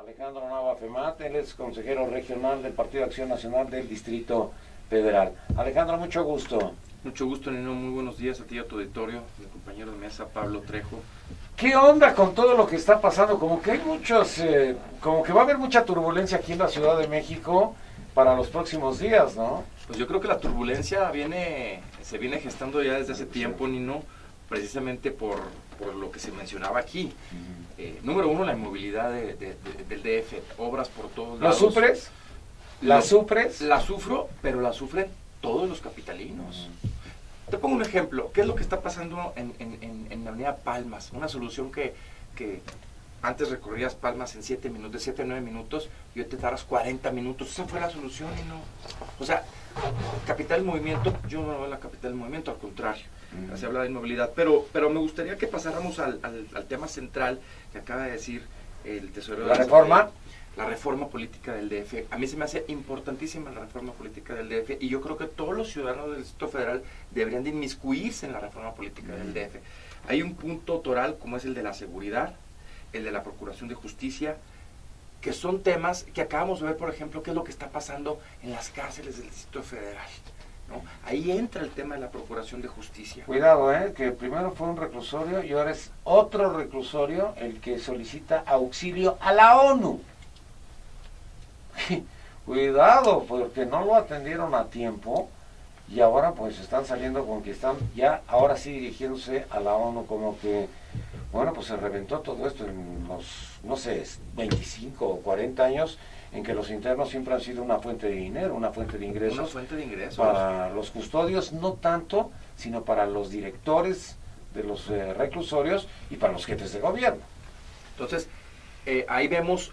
Alejandro Nava Femat, él es consejero regional del Partido Acción Nacional del Distrito Federal. Alejandro, mucho gusto. Mucho gusto, Nino. Muy buenos días a ti y a tu auditorio, mi compañero de mesa, Pablo Trejo. ¿Qué onda con todo lo que está pasando? Como que hay muchos, como que va a haber mucha turbulencia aquí en la Ciudad de México para los próximos días, ¿no? Pues yo creo que la turbulencia se viene gestando ya desde hace tiempo, Nino, precisamente por lo que se mencionaba aquí. Número uno, la inmovilidad del DF, obras por todos lados. ¿Lo sufres? ¿La sufres? La sufro, pero la sufren todos los capitalinos. Te pongo un ejemplo. ¿Qué es lo que está pasando en la avenida Palmas? Una solución que antes recorrías Palmas en 7 minutos, de 7 a 9 minutos, y hoy te tardas 40 minutos. Esa fue la solución, y no. O sea, capital del movimiento, yo no veo la capital del movimiento, al contrario. Se habla de inmovilidad. Pero me gustaría que pasáramos al tema central que acaba de decir el tesorero. ¿La reforma? La reforma política del DF. A mí se me hace importantísima la reforma política del DF, y yo creo que todos los ciudadanos del Distrito Federal deberían de inmiscuirse en la reforma política del DF. Hay un punto toral como es el de la seguridad, el de la procuración de justicia, que son temas que acabamos de ver, por ejemplo, qué es lo que está pasando en las cárceles del Distrito Federal, ¿no? Ahí entra el tema de la procuración de justicia. Cuidado, que primero fue un reclusorio y ahora es otro reclusorio el que solicita auxilio a la ONU. Cuidado, porque no lo atendieron a tiempo y ahora pues están saliendo con que están ya ahora sí dirigiéndose a la ONU, como que, bueno, pues se reventó todo esto en los, no sé, 25 o 40 años en que los internos siempre han sido una fuente de dinero, una fuente de ingresos. Una fuente de ingresos. Para los custodios no tanto, sino para los directores de los reclusorios y para los jefes de gobierno. Entonces, ahí vemos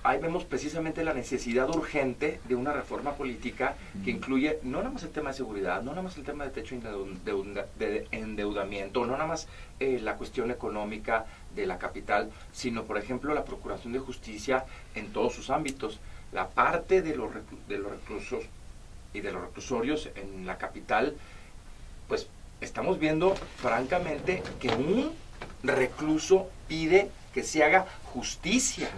precisamente la necesidad urgente de una reforma política que incluye no nada más el tema de seguridad, no nada más el tema de techo de endeudamiento, no nada más la cuestión económica de la capital, sino por ejemplo la procuración de justicia en todos sus ámbitos. La parte de los reclusos y de los reclusorios en la capital, pues estamos viendo francamente que un recluso pide que se haga justicia,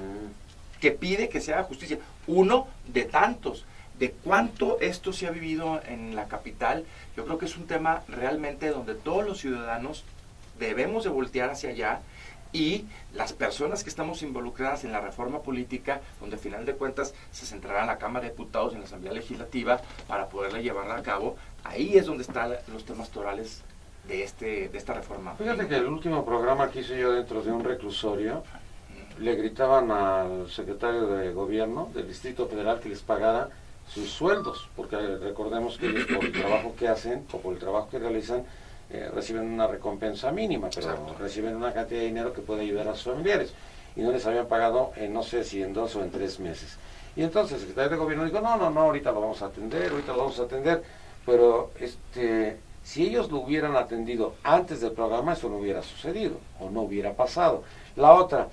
uno de tantos. De cuánto esto se ha vivido en la capital, yo creo que es un tema realmente donde todos los ciudadanos debemos de voltear hacia allá, y las personas que estamos involucradas en la reforma política, donde al final de cuentas se centrará en la Cámara de Diputados y en la Asamblea Legislativa para poderla llevarla a cabo, ahí es donde están los temas torales de esta reforma. Fíjate que el último programa que hice yo dentro de un reclusorio, le gritaban al secretario de gobierno del Distrito Federal que les pagara sus sueldos, porque recordemos que ellos por el trabajo que hacen o por el trabajo que realizan reciben una recompensa mínima, pero Exacto. Reciben una cantidad de dinero que puede ayudar a sus familiares, y no les habían pagado no sé si en 2 o en 3 meses. Y entonces el secretario de gobierno dijo, no, ahorita lo vamos a atender, pero si ellos lo hubieran atendido antes del programa, eso no hubiera sucedido, o no hubiera pasado. La otra,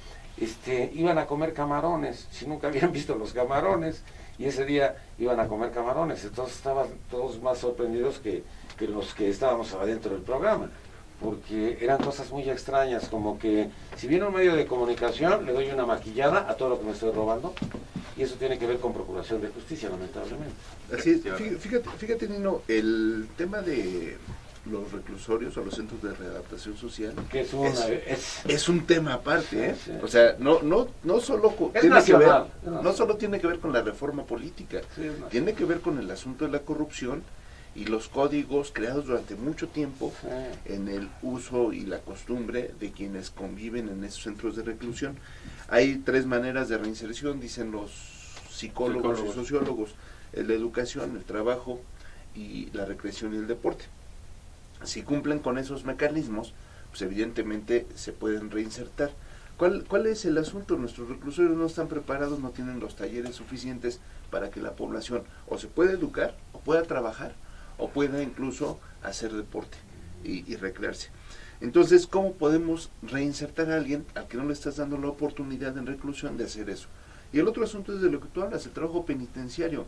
iban a comer camarones, si nunca habían visto los camarones, y ese día iban a comer camarones, entonces estaban todos más sorprendidos que los que estábamos adentro del programa, porque eran cosas muy extrañas, como que si viene un medio de comunicación, le doy una maquillada a todo lo que me estoy robando, y eso tiene que ver con procuración de justicia, lamentablemente. Así es. Fíjate, Nino, el tema de los reclusorios o los centros de readaptación social que es un tema aparte, sí. O sea, no solo tiene que ver con la reforma política, tiene que ver con el asunto de la corrupción y los códigos creados durante mucho tiempo en el uso y la costumbre de quienes conviven en esos centros de reclusión. Hay 3 maneras de reinserción, dicen los psicólogos y sociólogos: la educación, el trabajo y la recreación y el deporte. Si cumplen con esos mecanismos, pues evidentemente se pueden reinsertar. ¿Cuál es el asunto? Nuestros reclusorios no están preparados, no tienen los talleres suficientes para que la población o se pueda educar, o pueda trabajar, o pueda incluso hacer deporte y recrearse. Entonces, ¿cómo podemos reinsertar a alguien al que no le estás dando la oportunidad en reclusión de hacer eso? Y el otro asunto es de lo que tú hablas, el trabajo penitenciario.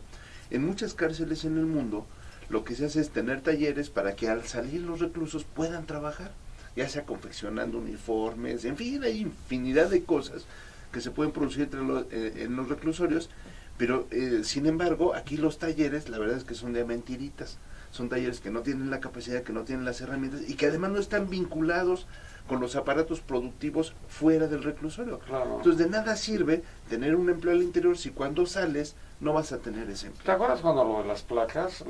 En muchas cárceles en el mundo, lo que se hace es tener talleres para que al salir los reclusos puedan trabajar, ya sea confeccionando uniformes, en fin, hay infinidad de cosas que se pueden producir en los reclusorios, pero sin embargo aquí los talleres la verdad es que son de mentiritas, son talleres que no tienen la capacidad, que no tienen las herramientas y que además no están vinculados con los aparatos productivos fuera del reclusorio. Claro. Entonces de nada sirve tener un empleo al interior si cuando sales no vas a tener ese empleo. ¿Te acuerdas cuando lo de las placas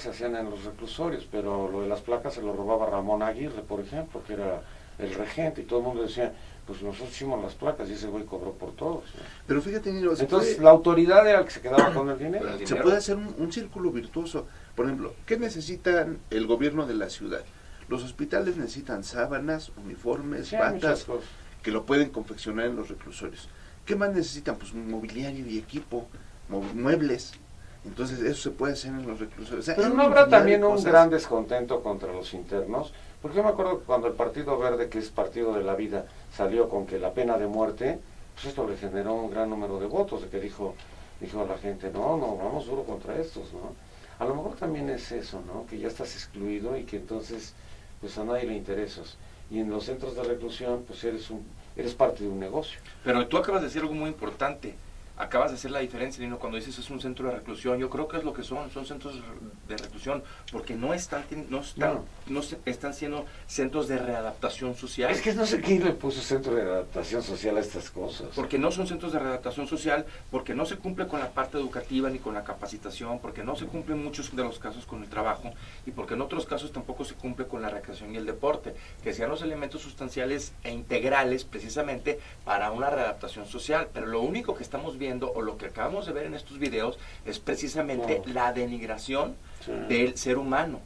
se hacían en los reclusorios, pero lo de las placas se lo robaba Ramón Aguirre, por ejemplo, que era el regente, y todo el mundo decía, pues nosotros hicimos las placas y ese güey cobró por todos, ¿no? Pero fíjate, Nino, entonces la autoridad era el que se quedaba con el dinero. Se puede hacer un círculo virtuoso. Por ejemplo, ¿qué necesitan el gobierno de la ciudad? Los hospitales necesitan sábanas, uniformes, Sí, batas, que lo pueden confeccionar en los reclusorios. ¿Qué más necesitan? Pues mobiliario y equipo, muebles. Entonces eso se puede hacer en los reclusorios. O sea, pero no habrá también un gran descontento contra los internos, porque yo me acuerdo que cuando el Partido Verde, que es Partido de la Vida, salió con que la pena de muerte, pues esto le generó un gran número de votos, de que dijo a la gente, no, vamos duro contra estos, ¿no? A lo mejor también es eso, ¿no? Que ya estás excluido y que entonces pues a nadie le interesas. Y en los centros de reclusión pues eres parte de un negocio. Pero tú acabas de decir algo muy importante. Acabas de hacer la diferencia, Nino, cuando dices es un centro de reclusión. Yo creo que es lo que son centros de reclusión, porque no están siendo centros de readaptación social. Es que no sé quién le puso centro de readaptación social a estas cosas. Porque no son centros de readaptación social, porque no se cumple con la parte educativa ni con la capacitación, porque no se cumplen muchos de los casos con el trabajo, y porque en otros casos tampoco se cumple con la recreación y el deporte, que sean los elementos sustanciales e integrales precisamente para una readaptación social. Pero lo único que estamos viendo, o lo que acabamos de ver en estos videos, es precisamente la denigración del ser humano.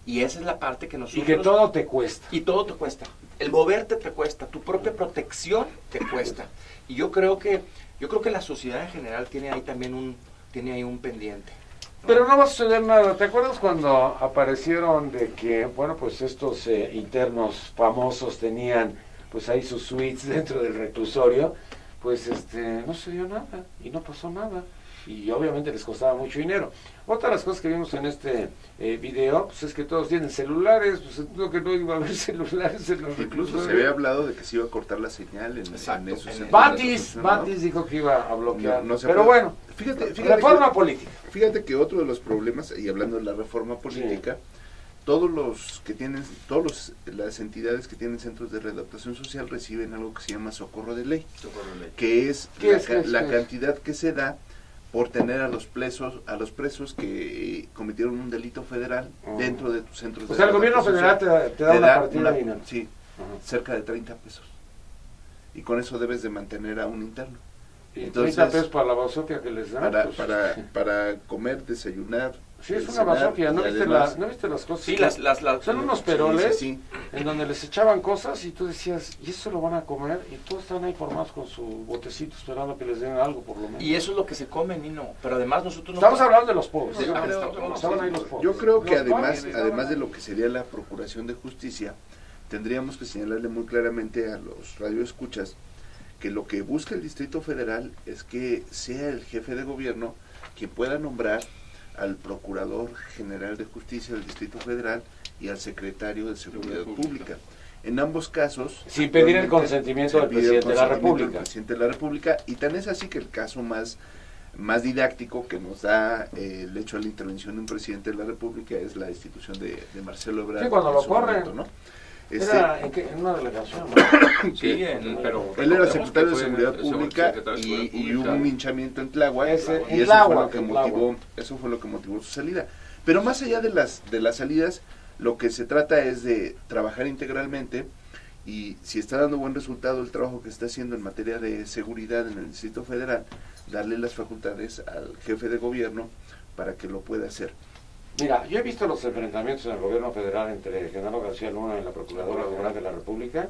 Y esa es la parte que nosotros... Y que todo te cuesta. Y todo te cuesta. El moverte te cuesta, tu propia protección te cuesta. Y yo creo que la sociedad en general tiene ahí también un pendiente, ¿no? Pero no va a suceder nada. ¿Te acuerdas cuando aparecieron de que, bueno, pues estos internos famosos tenían pues ahí sus suites dentro del reclusorio? Pues no se dio nada y no pasó nada. Y obviamente les costaba mucho dinero. Otra de las cosas que vimos en este video, pues es que todos tienen celulares, pues entiendo que no iba a haber celulares en los incluso se había hablado de que se iba a cortar la señal en esos Batis dijo que iba a bloquear. Pero bueno, fíjate reforma política. Fíjate que otro de los problemas, y hablando de la reforma política, las entidades que tienen centros de readaptación social reciben algo que se llama socorro de ley, que es la cantidad que se da por tener a los presos que cometieron un delito federal dentro de tus centros de readaptación. O sea, el gobierno federal te da una partida de dinero. Sí, cerca de 30 pesos. Y con eso debes de mantener a un interno. Entonces, 30 pesos para la basofia que les dan. Para comer, desayunar. Sí, es una basofia. ¿No viste las cosas? Sí, son unos peroles sí. En donde les echaban cosas y tú decías, ¿y eso lo van a comer? Y todos están ahí formados con su botecito esperando que les den algo, por lo menos. Y eso es lo que se come, Nino. Pero además nosotros no... Estamos hablando de los pobres. Yo creo que además de lo que sería la procuración de justicia, tendríamos que señalarle muy claramente a los radioescuchas que lo que busca el Distrito Federal es que sea el jefe de gobierno quien pueda nombrar al Procurador General de Justicia del Distrito Federal y al Secretario de Seguridad Pública. En ambos casos... Sin pedir el consentimiento del presidente de la República. Y tan es así que el caso más didáctico que nos da el hecho de la intervención de un presidente de la República es la destitución de Marcelo Ebrard. Sí, cuando lo corren. Momento, ¿no? Era en una delegación, ¿no? Sí, pero él era secretario de Seguridad Pública y hubo un hinchamiento en Tláhuac y eso fue lo que motivó su salida. Pero más allá de las salidas, lo que se trata es de trabajar integralmente, y si está dando buen resultado el trabajo que está haciendo en materia de seguridad en el Distrito Federal, darle las facultades al jefe de gobierno para que lo pueda hacer. Mira, yo he visto los enfrentamientos en el gobierno federal entre Genaro García Luna y la Procuradora General de la República,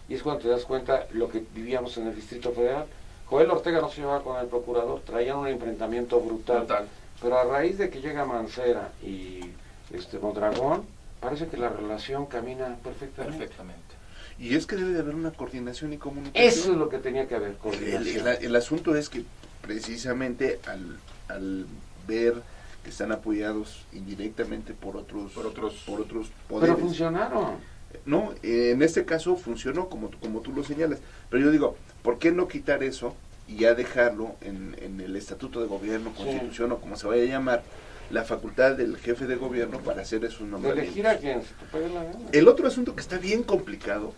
y es cuando te das cuenta lo que vivíamos en el Distrito Federal. Joel Ortega no se llevaba con el procurador, traían un enfrentamiento brutal. Pero a raíz de que llega Mancera y Mondragón, parece que la relación camina perfectamente. Y es que debe de haber una coordinación y comunicación. Eso es lo que tenía que haber, coordinación. El asunto es que precisamente al ver que están apoyados indirectamente por otros poderes. Pero funcionaron. No, en este caso funcionó como tú lo señalas. Pero yo digo, ¿por qué no quitar eso y ya dejarlo en el estatuto de gobierno, constitución o como se vaya a llamar, la facultad del jefe de gobierno para hacer esos nombramientos. Elegir a quien se te pegue la gana. El otro asunto que está bien complicado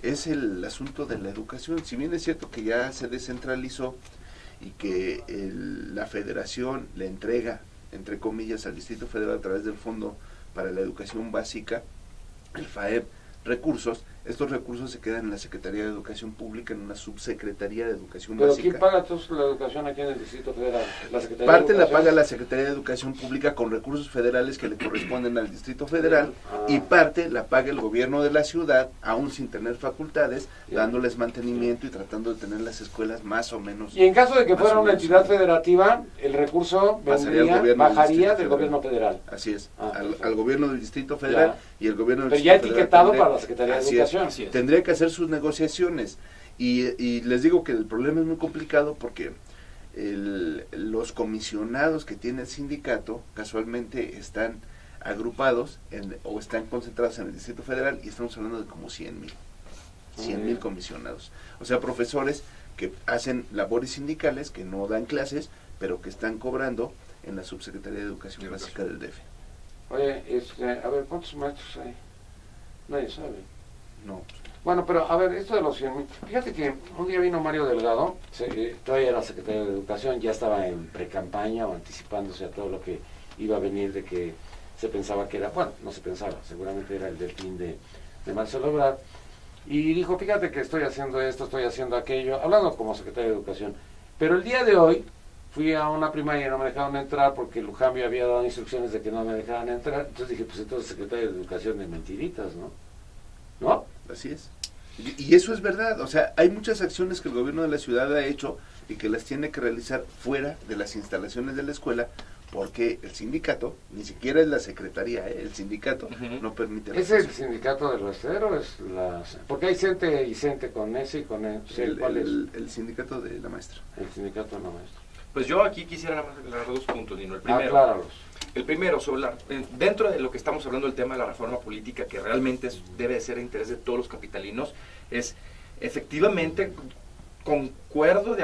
es el asunto de la educación. Si bien es cierto que ya se descentralizó y que la federación le entrega, entre comillas, al Distrito Federal a través del Fondo para la Educación Básica, el FAEB, recursos, estos recursos se quedan en la Secretaría de Educación Pública, en una subsecretaría de Educación ¿Pero Básica. quién paga entonces la educación aquí en el Distrito Federal? ¿La Secretaría Parte de la Educación? paga la Secretaría de Educación Pública con recursos federales que le corresponden al Distrito Federal, Ah. y parte la paga el gobierno de la ciudad, aún sin tener facultades, dándoles mantenimiento y tratando de tener las escuelas más o menos. Y en caso de que más fuera o una menos. entidad federativa, el recurso Pasaría al vendría, gobierno del bajaría Distrito del Federal. gobierno federal. Así es, Ah, al gobierno del Distrito Federal y el gobierno del Pero ya Distrito Federal etiquetado tendría- para la Secretaría de así es, Educación. Así es. tendría que hacer sus negociaciones. Y les digo que el problema es muy complicado porque los comisionados que tiene el sindicato casualmente están agrupados o están concentrados en el Distrito Federal, y estamos hablando de como 100,000 comisionados. O sea, profesores que hacen labores sindicales, que no dan clases, pero que están cobrando en la Subsecretaría de Educación Básica del DF. Oye, a ver, ¿cuántos maestros hay? Nadie sabe. No, Bueno, pero a ver, esto de los 100,000, fíjate que un día vino Mario Delgado, todavía era secretario de Educación, ya estaba en pre-campaña o anticipándose a todo lo que iba a venir, de que se pensaba que era, bueno, no se pensaba, seguramente era el delfín de Marcelo Ebrard, y dijo, fíjate que estoy haciendo esto, estoy haciendo aquello, hablando como secretario de Educación, pero el día de hoy fui a una primaria y no me dejaron entrar porque Luján me había dado instrucciones de que no me dejaran entrar, entonces dije, pues entonces secretario de Educación de mentiritas, ¿no? ¿No? así es. Y eso es verdad, o sea, hay muchas acciones que el gobierno de la ciudad ha hecho y que las tiene que realizar fuera de las instalaciones de la escuela, porque el sindicato, ni siquiera es la secretaría, el sindicato no permite la ¿Es el acceso. sindicato del rastero? Porque hay CENTE y CENTE con ese y con ese. ¿Cuál es? El sindicato de la maestra. El sindicato de la maestra. Pues yo aquí quisiera nada más aclarar 2 puntos, Nino. El primero, Acláralos. El primero, sobre dentro de lo que estamos hablando del tema de la reforma política, que realmente debe de ser de interés de todos los capitalinos, es efectivamente concuerdo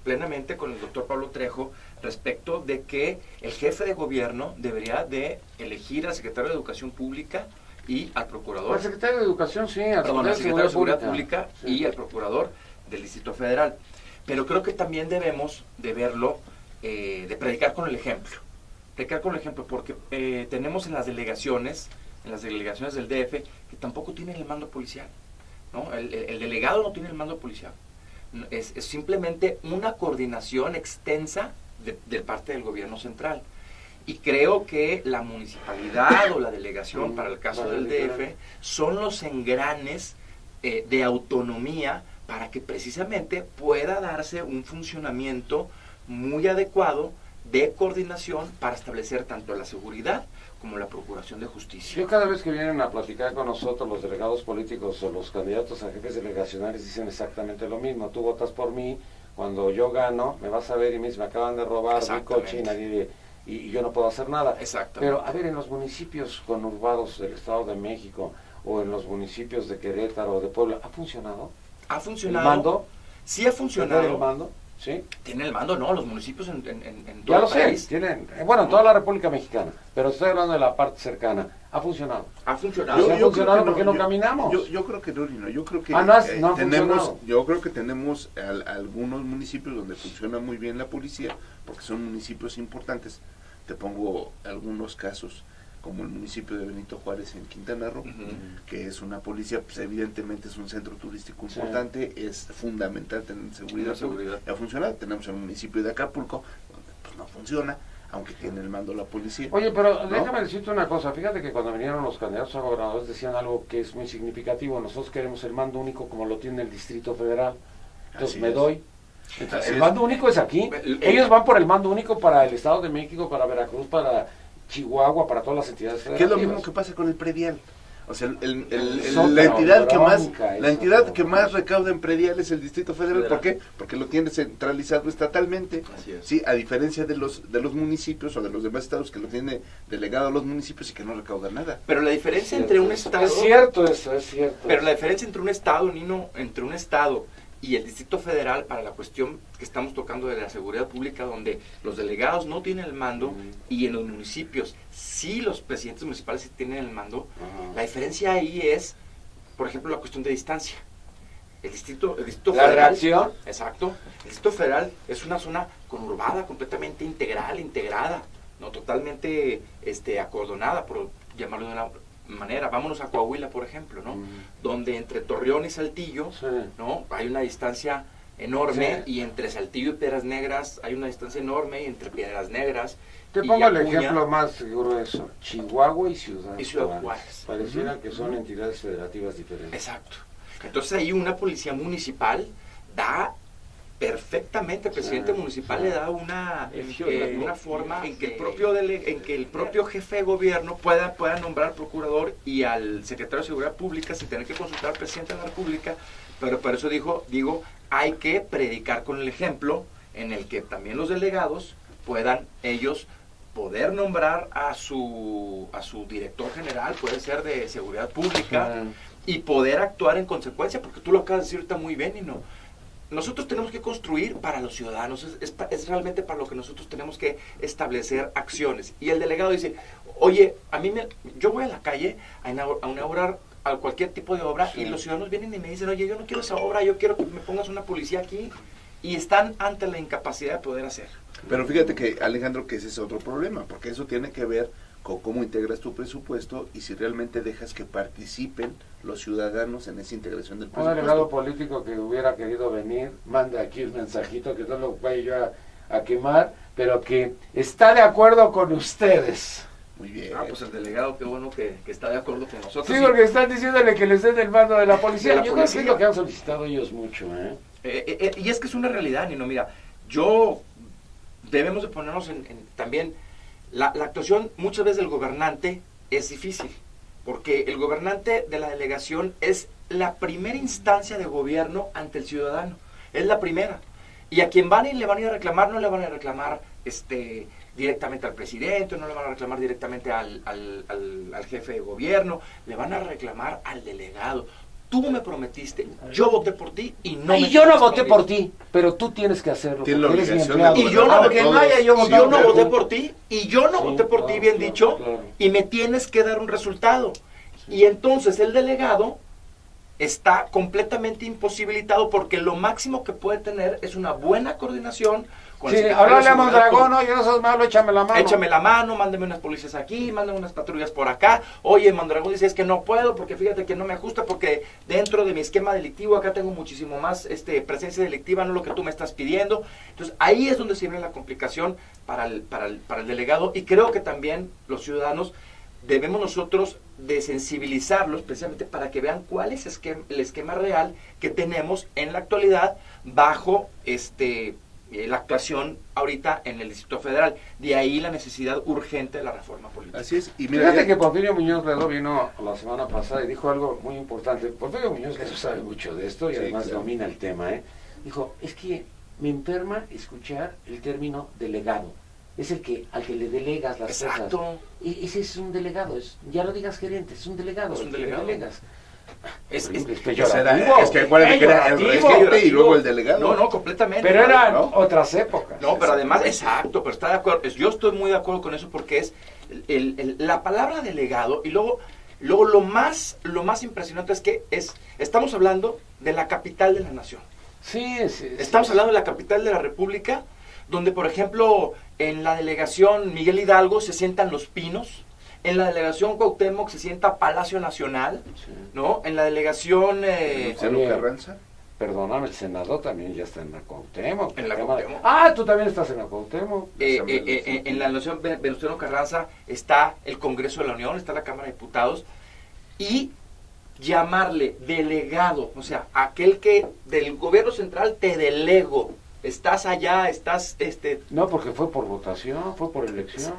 plenamente con el doctor Pablo Trejo respecto de que el jefe de gobierno debería de elegir al secretario de Educación Pública y al procurador. El secretario de Educación, sí, al Perdón, al secretario de Seguridad Pública Sí. y al procurador del Distrito Federal. Pero creo que también debemos de verlo, de predicar con el ejemplo. Predicar con el ejemplo, porque tenemos en las delegaciones del DF, que tampoco tienen el mando policial, ¿no? El delegado no tiene el mando policial. Es simplemente una coordinación extensa de parte del gobierno central. Y creo que la municipalidad o la delegación, para el caso del DF, son los engranes de autonomía para que precisamente pueda darse un funcionamiento muy adecuado de coordinación para establecer tanto la seguridad como la procuración de justicia. Yo cada vez que vienen a platicar con nosotros los delegados políticos o los candidatos a jefes delegacionales dicen exactamente lo mismo. Tú votas por mí, cuando yo gano, me vas a ver y me acaban de robar mi coche y yo no puedo hacer nada. Exacto. Pero a ver, en los municipios conurbados del Estado de México o en los municipios de Querétaro o de Puebla, ¿ha funcionado? ¿Ha funcionado? ¿El mando? Sí ha funcionado. ¿Tiene el mando? ¿Sí? Tiene el mando, no, los municipios en todo Ya lo el país. sé, tienen, bueno, en toda la República Mexicana, pero estoy hablando de la parte cercana. ¿Ha funcionado? Ha funcionado. ¿Sí ha funcionado? ¿Por qué no caminamos? Yo creo que no, Lino. Yo creo que No ha funcionado. yo creo que tenemos algunos municipios donde funciona muy bien la policía, porque son municipios importantes. Te pongo algunos casos, como el municipio de Benito Juárez en Quintana Roo, que es una policía, pues evidentemente es un centro turístico importante, es fundamental tener seguridad. Ha funcionado. Tenemos el municipio de Acapulco, donde pues no funciona, aunque tiene el mando la policía. Oye, pero ¿no? déjame decirte una cosa. Fíjate que cuando vinieron los candidatos a gobernadores decían algo que es muy significativo. Nosotros queremos el mando único como lo tiene el Distrito Federal. Entonces Así es. doy. Entonces, Así el es. mando único es aquí. Ellos van por el mando único para el Estado de México, para Veracruz, para Chihuahua, para todas las entidades Que es federativas. lo mismo que pasa con el predial. O sea, Son la entidad que más bronca, la eso, entidad que no. más recauda en predial es el Distrito Federal. Federal. ¿Por qué? Porque lo tiene centralizado estatalmente. Así es. Sí, a diferencia de los municipios o de los demás estados que lo tiene delegado a los municipios y que no recauda nada. Pero la diferencia entre un estado... Es cierto eso, es cierto. Pero la diferencia entre un estado, Nino, entre un estado y el Distrito Federal para la cuestión que estamos tocando de la seguridad pública, donde los delegados no tienen el mando y en los municipios sí los presidentes municipales sí tienen el mando. La diferencia ahí es, por ejemplo, la cuestión de distancia. El distrito la federal, reacción. exacto, el Distrito Federal es una zona conurbada, completamente integrada, no totalmente acordonada, por llamarlo de una manera. Vámonos a Coahuila, por ejemplo, ¿no? Donde entre Torreón y Saltillo, ¿no? Hay una distancia enorme, y entre Saltillo y Piedras Negras hay una distancia enorme, y entre Piedras Negras te y pongo el Acuña, ejemplo más grueso: Chihuahua y Ciudad Juárez. Juárez. Pareciera que son entidades federativas diferentes. Exacto. Entonces ahí una policía municipal da perfectamente, el presidente municipal le da una forma en que el propio jefe de gobierno pueda nombrar procurador y al secretario de Seguridad Pública sin tener que consultar al presidente de la República. Pero por eso digo, hay que predicar con el ejemplo en el que también los delegados puedan ellos poder nombrar a su director general, puede ser de Seguridad Pública, y poder actuar en consecuencia, porque tú lo acabas de decir ahorita muy bien, y no. Nosotros tenemos que construir para los ciudadanos, es realmente para lo que nosotros tenemos que establecer acciones. Y el delegado dice, oye, yo voy a la calle a inaugurar a cualquier tipo de obra, y los ciudadanos vienen y me dicen, oye, yo no quiero esa obra, yo quiero que me pongas una policía aquí, y están ante la incapacidad de poder hacer. Pero fíjate que, Alejandro, que ese es otro problema, porque eso tiene que ver con cómo integras tu presupuesto y si realmente dejas que participen los ciudadanos en esa integración del Un presupuesto. delegado político que hubiera querido venir, manda aquí un mensajito que no lo voy yo a quemar, pero que está de acuerdo con ustedes. Muy bien. Pues el delegado, qué bueno que está de acuerdo con nosotros. Sí, porque están diciéndole que les den el mando de la policía. Yo creo que es lo que han solicitado ellos mucho, y es que es una realidad, Nino. Mira, debemos de ponernos también, la actuación muchas veces del gobernante es difícil, porque el gobernante de la delegación es la primera instancia de gobierno ante el ciudadano, es la primera. Y a quien le van a ir a reclamar, no le van a reclamar directamente al presidente, no le van a reclamar directamente al jefe de gobierno, le van a reclamar al delegado. Tú me prometiste, yo voté por ti y no y yo no voté por ti, pero tú tienes que hacerlo. Tienes la eres mi obligación empleado. Y yo no, aunque no haya yo votado, yo no voté por ti, y yo no voté por ti, bien dicho, claro. y me tienes que dar un resultado. Y entonces el delegado está completamente imposibilitado, porque lo máximo que puede tener es una buena coordinación con el secretario de háblale a Seguridad Mondragón, Pública. oye, no sos malo, échame la mano. Échame la mano, mándeme unas policías aquí, mándame unas patrullas por acá. Oye, Mondragón dice, es que no puedo, porque fíjate que no me ajusta, porque dentro de mi esquema delictivo acá tengo muchísimo más presencia delictiva, no lo que tú me estás pidiendo. Entonces ahí es donde se ve la complicación para el delegado, y creo que también los ciudadanos debemos nosotros de sensibilizarlos precisamente para que vean cuál es el esquema real que tenemos en la actualidad bajo la actuación ahorita en el Distrito Federal. De ahí la necesidad urgente de la reforma política. Así es. Y mira, Fíjate que Porfirio Muñoz Ledo vino la semana pasada y dijo algo muy importante. Porfirio Muñoz Ledo sabe mucho de esto y Sí, además claro. domina el tema. Dijo, es que me enferma escuchar el término delegado. Es al que le delegas las Exacto. cosas. Ese es un delegado, ya no digas gerente, es un delegado. Es un el que delegado. delegas. Es peyorativo. Es que acuérdate que era el peyorativo. regente y luego el delegado. No, completamente. Pero eran ¿no? otras épocas. No, pero además, exacto, pero está de acuerdo. Yo estoy muy de acuerdo con eso, porque es la palabra delegado, y luego lo más impresionante es que estamos hablando de la capital de la nación. Sí. Estamos hablando de la capital de la República, donde, por ejemplo, en la delegación Miguel Hidalgo se sientan Los Pinos, en la delegación Cuauhtémoc se sienta Palacio Nacional, ¿no? En la delegación... Marcelo Carranza. Perdóname, el Senado también ya está en la Cuauhtémoc. En la Cuauhtémoc. Tú también estás en la Cuauhtémoc. En la delegación Venustiano Carranza está el Congreso de la Unión, está la Cámara de Diputados, y llamarle delegado, o sea, aquel que del gobierno central te delego, estás allá, No, porque fue por votación, fue por elección.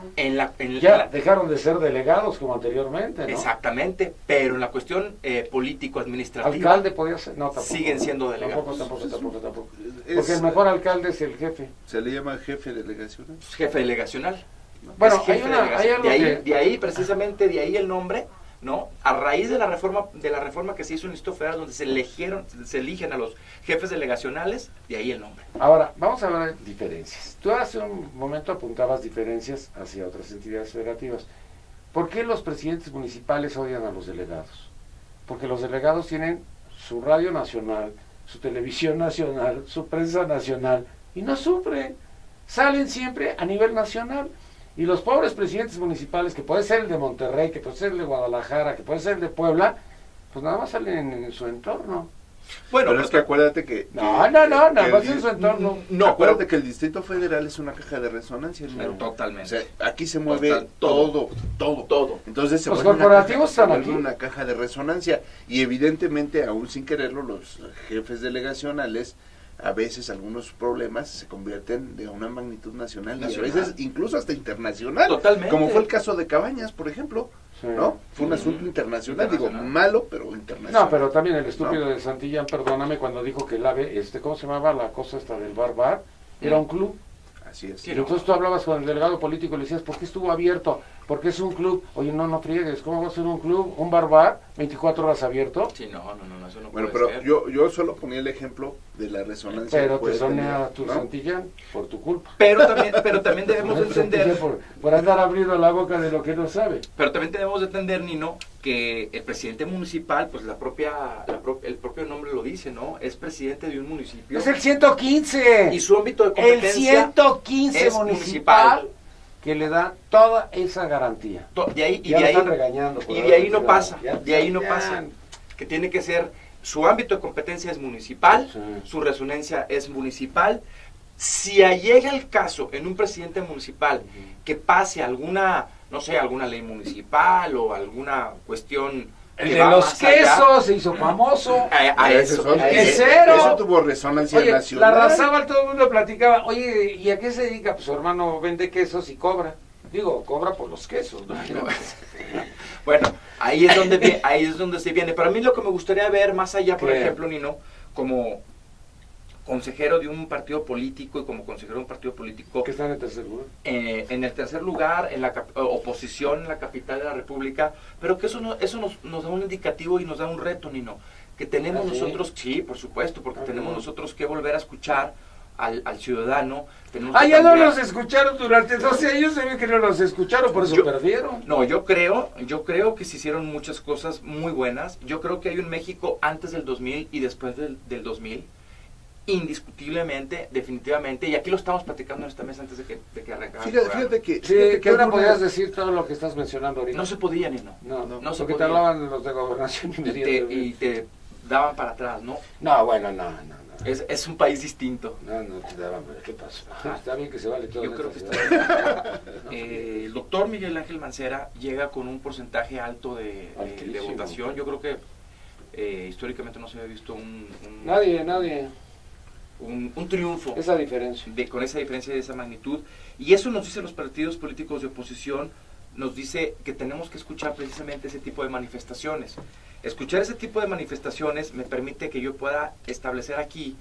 Ya dejaron de ser delegados como anteriormente, ¿no? Exactamente, pero en la cuestión político-administrativa... Alcalde podía ser, no, tampoco. Siguen siendo delegados. Tampoco. Porque el mejor alcalde es el jefe. Se le llama jefe delegacional. Jefe delegacional. Bueno, Jefe hay algo de ahí precisamente, de ahí el nombre, ¿no? A raíz de la reforma que se hizo en el Distrito Federal, donde se eligen a los jefes delegacionales, de ahí el nombre. Ahora, vamos a ver diferencias. Tú hace un momento apuntabas diferencias hacia otras entidades federativas. ¿Por qué los presidentes municipales odian a los delegados? Porque los delegados tienen su radio nacional, su televisión nacional, su prensa nacional, y no sufren. Salen siempre a nivel nacional. Y los pobres presidentes municipales, que puede ser el de Monterrey, que puede ser el de Guadalajara, que puede ser el de Puebla, pues nada más salen en su entorno. Bueno, pero es que acuérdate que... nada más en su entorno. No, acuérdate que el Distrito Federal es una caja de resonancia. Pero totalmente. O sea, aquí se mueve todo. Entonces los corporativos están aquí. Una caja de resonancia. Y evidentemente, aún sin quererlo, los jefes delegacionales, a veces algunos problemas se convierten de una magnitud nacional. Y a veces incluso hasta internacional. Totalmente. Como fue el caso de Cabañas, por ejemplo. Sí. ¿No? Fue un asunto internacional, digo, malo, pero internacional. No, pero también el estúpido de Santillán, perdóname, cuando dijo que el AVE, ¿cómo se llamaba la cosa esta del bar? Era un club. Así es. Y entonces tú hablabas con el delegado político y le decías, ¿por qué estuvo abierto? Porque es un club. Oye, no friegues, ¿cómo va a ser un club? ¿Un bar 24 horas abierto? Sí, no, eso no bueno, puede pero ser. yo solo ponía el ejemplo de la resonancia. Pero te sonea tu Santillán por tu culpa. Pero también debemos entender... Por andar abriendo la boca de lo que no sabe. Pero también tenemos que entender, Nino, que el presidente municipal, pues el propio nombre lo dice, ¿no? Es presidente de un municipio. Es el 115. Y su ámbito de competencia el 115 municipal que le da toda esa garantía. De ahí, ya lo están regañando. Y de ahí no pasa, que tiene que ser, su ámbito de competencia es municipal, sí. Su resonancia es municipal. Si llega el caso en un presidente municipal que pase alguna ley municipal o alguna cuestión... El de los quesos se hizo famoso. Eso tuvo resonancia nacional. La Razábal, todo el mundo platicaba, oye, ¿y a qué se dedica? Pues su hermano vende quesos y cobra. Cobra por los quesos, ¿no? Bueno, ahí es donde se viene. Pero a mí lo que me gustaría ver más allá, por ejemplo, Nino, como consejero de un partido político y como consejero de un partido político... ¿Qué está en el tercer lugar? En el tercer lugar, en la oposición en la capital de la República, pero que eso nos da un indicativo y nos da un reto, Nino, que tenemos nosotros, sí, por supuesto, porque tenemos nosotros que volver a escuchar al ciudadano. Ya no los escucharon durante 12 años, se ve que no los escucharon, por eso perdieron. No, yo creo que se hicieron muchas cosas muy buenas. Yo creo que hay un México antes del 2000 y después del 2000. Indiscutiblemente, definitivamente, y aquí lo estamos platicando en esta mesa antes de que arrancara. Fíjate que ahora podías decir todo lo que estás mencionando ahorita. No se podía, ni no se podía. Te hablaban los de gobernación y te daban para atrás, ¿no? No, bueno, no. Es un país distinto. No te daban, ¿qué pasó? Está bien que se vale todo. Yo creo que está bien. El doctor Miguel Ángel Mancera llega con un porcentaje alto de votación. Yo creo que históricamente no se había visto Nadie. Un triunfo. Esa diferencia. Con esa diferencia de esa magnitud. Y eso nos dice los partidos políticos de oposición, nos dice que tenemos que escuchar precisamente ese tipo de manifestaciones. Escuchar ese tipo de manifestaciones me permite que yo pueda establecer aquí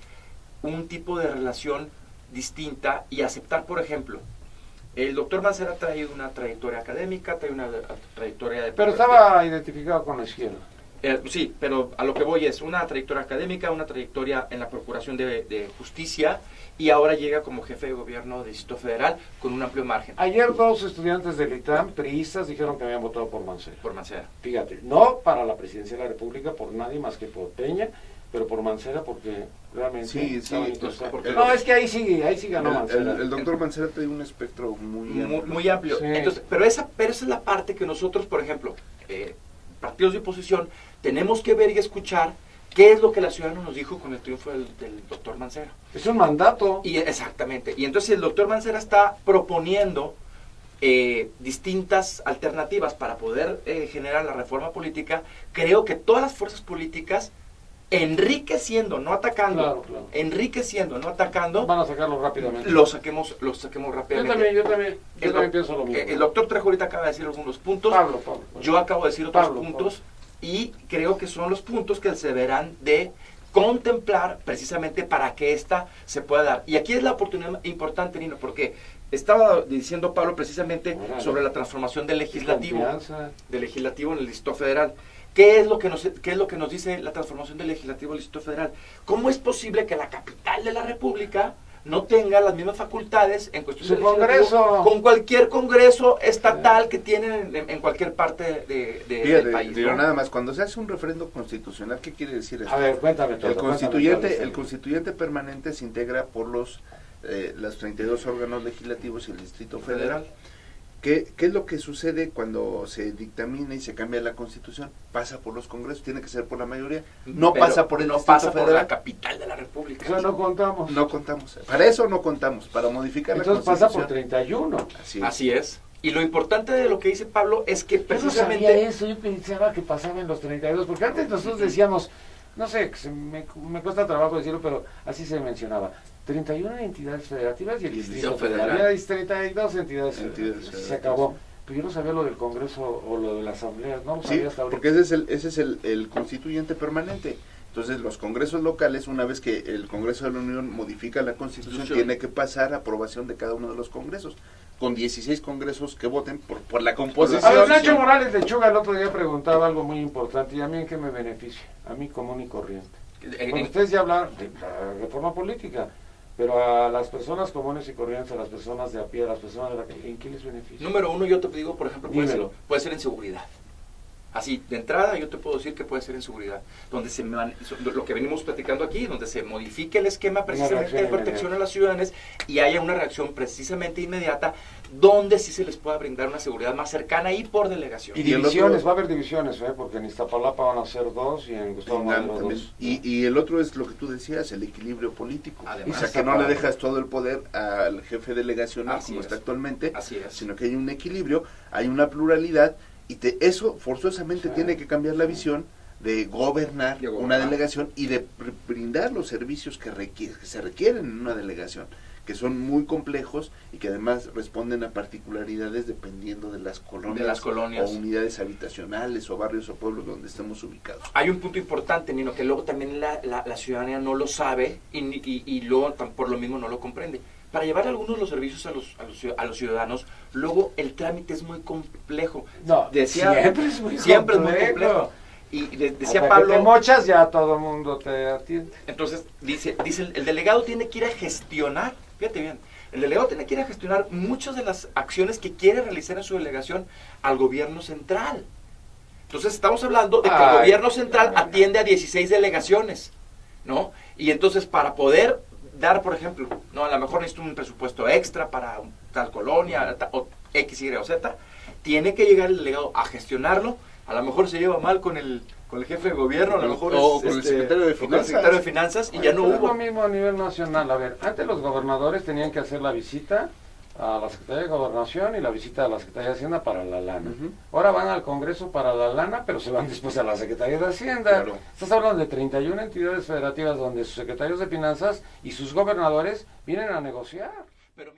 un tipo de relación distinta y aceptar, por ejemplo, el doctor Mancera ha traído una trayectoria académica, trae una trayectoria de... Pero estaba identificado con la izquierda. Sí, pero a lo que voy es una trayectoria académica, una trayectoria en la Procuración de Justicia y ahora llega como jefe de gobierno del Distrito Federal con un amplio margen. Ayer 2 estudiantes del ITAM, priistas, dijeron que habían votado por Mancera. Por Mancera. Fíjate, no para la presidencia de la República, por nadie más que por Peña, pero por Mancera porque realmente... Sí, no, es que ahí sí ganó Mancera. El doctor Mancera tiene un espectro muy amplio. Sí. Entonces, pero esa es la parte que nosotros, por ejemplo, partidos de oposición, tenemos que ver y escuchar qué es lo que la ciudadana nos dijo con el triunfo del doctor Mancera. Es un mandato. Exactamente. Y entonces el doctor Mancera está proponiendo distintas alternativas para poder generar la reforma política. Creo que todas las fuerzas políticas, enriqueciendo, no atacando, claro. Enriqueciendo, no atacando, van a sacarlo rápidamente. Lo saquemos rápidamente. Yo también pienso lo mismo. El doctor Trejo ahorita acaba de decir algunos puntos. Pablo. Yo acabo de decir otros puntos. Y creo que son los puntos que se deberán de contemplar precisamente para que esta se pueda dar. Y aquí es la oportunidad importante, Nino, porque estaba diciendo Pablo precisamente Órale. sobre la transformación del legislativo. Confianza. Del legislativo en el Distrito Federal. ¿Qué es lo que nos dice la transformación del legislativo en el Distrito Federal? ¿Cómo es posible que la capital de la República no tenga las mismas facultades en cuestión de Congreso con cualquier congreso estatal que tienen en cualquier parte del país? Digo, ¿no? nada más, cuando se hace un referendo constitucional, ¿qué quiere decir eso? A ver, cuéntame todo. El constituyente permanente se integra por los 32 órganos legislativos y el Distrito Federal. ¿Qué es lo que sucede cuando se dictamina y se cambia la Constitución? Pasa por los congresos, tiene que ser por la mayoría. No Pero pasa por el no Distrito pasa Federal. por la capital de la República. Eso no contamos. No contamos. Para eso no contamos, para modificar Entonces la pasa Constitución. por 31. Así es. Y lo importante de lo que dice Pablo es que Yo no precisamente... sabía eso, yo pensaba que pasaba en los 32, porque antes nosotros decíamos, no sé, me cuesta trabajo decirlo, pero así se mencionaba, 31 entidades federativas y el Distrito Federal. Había 32 entidades federativas. Se acabó. Pero yo no sabía lo del Congreso o lo de la Asamblea, no lo sabía hasta ahorita. Porque ese es el constituyente permanente. Entonces los congresos locales, una vez que el Congreso de la Unión modifica la Constitución, tiene que pasar a aprobación de cada uno de los congresos, con 16 congresos que voten por la composición. A ver, Nacho Morales Lechuga el otro día preguntaba algo muy importante, ¿y a mí en qué me beneficia? A mí común y corriente. Porque ustedes ya hablan de la reforma política, pero a las personas comunes y corrientes, a las personas de a pie, a las personas de la calle, ¿en qué les beneficia? Número uno, yo te digo, por ejemplo, puede ser en seguridad. Así, de entrada, yo te puedo decir que puede ser en seguridad, donde lo que venimos platicando aquí, donde se modifique el esquema precisamente de protección a las ciudadanas y haya una reacción precisamente inmediata, donde sí se les pueda brindar una seguridad más cercana y por delegación. Y divisiones, va a haber divisiones, porque en Iztapalapa van a ser 2 y en Gustavo Madero 2. Y el otro es lo que tú decías, el equilibrio político. Además, o sea, que no le dejas todo el poder al jefe delegacional como está actualmente, sino que hay un equilibrio, hay una pluralidad, y eso forzosamente tiene que cambiar la visión de gobernar una delegación y de brindar los servicios que se requieren en una delegación, que son muy complejos y que además responden a particularidades dependiendo de las colonias o unidades habitacionales o barrios o pueblos donde estemos ubicados. Hay un punto importante, Nino, que luego también la ciudadanía no lo sabe y luego por lo mismo no lo comprende. Para llevar algunos de los servicios a los ciudadanos, luego el trámite es muy complejo. No, siempre es muy complejo. Y decía hasta Pablo... que te mochas, ya todo el mundo te atiende. Entonces, dice el delegado tiene que ir a gestionar, fíjate bien, el delegado tiene que ir a gestionar muchas de las acciones que quiere realizar en su delegación al gobierno central. Entonces, estamos hablando de que el gobierno central atiende a 16 delegaciones, ¿no? Y entonces, para poder dar, por ejemplo, no, a lo mejor necesito un presupuesto extra para tal colonia, o X, Y o Z, tiene que llegar el delegado a gestionarlo. A lo mejor se lleva mal con el jefe de gobierno, a lo mejor con el secretario de Finanzas, y ya no hubo. hubo. Es lo mismo a nivel nacional. A ver, antes los gobernadores tenían que hacer la visita a la Secretaría de Gobernación y la visita a la Secretaría de Hacienda para la lana. Ahora van al Congreso para la lana, pero se van después a la Secretaría de Hacienda. Claro. Estás hablando de 31 entidades federativas donde sus secretarios de Finanzas y sus gobernadores vienen a negociar. Pero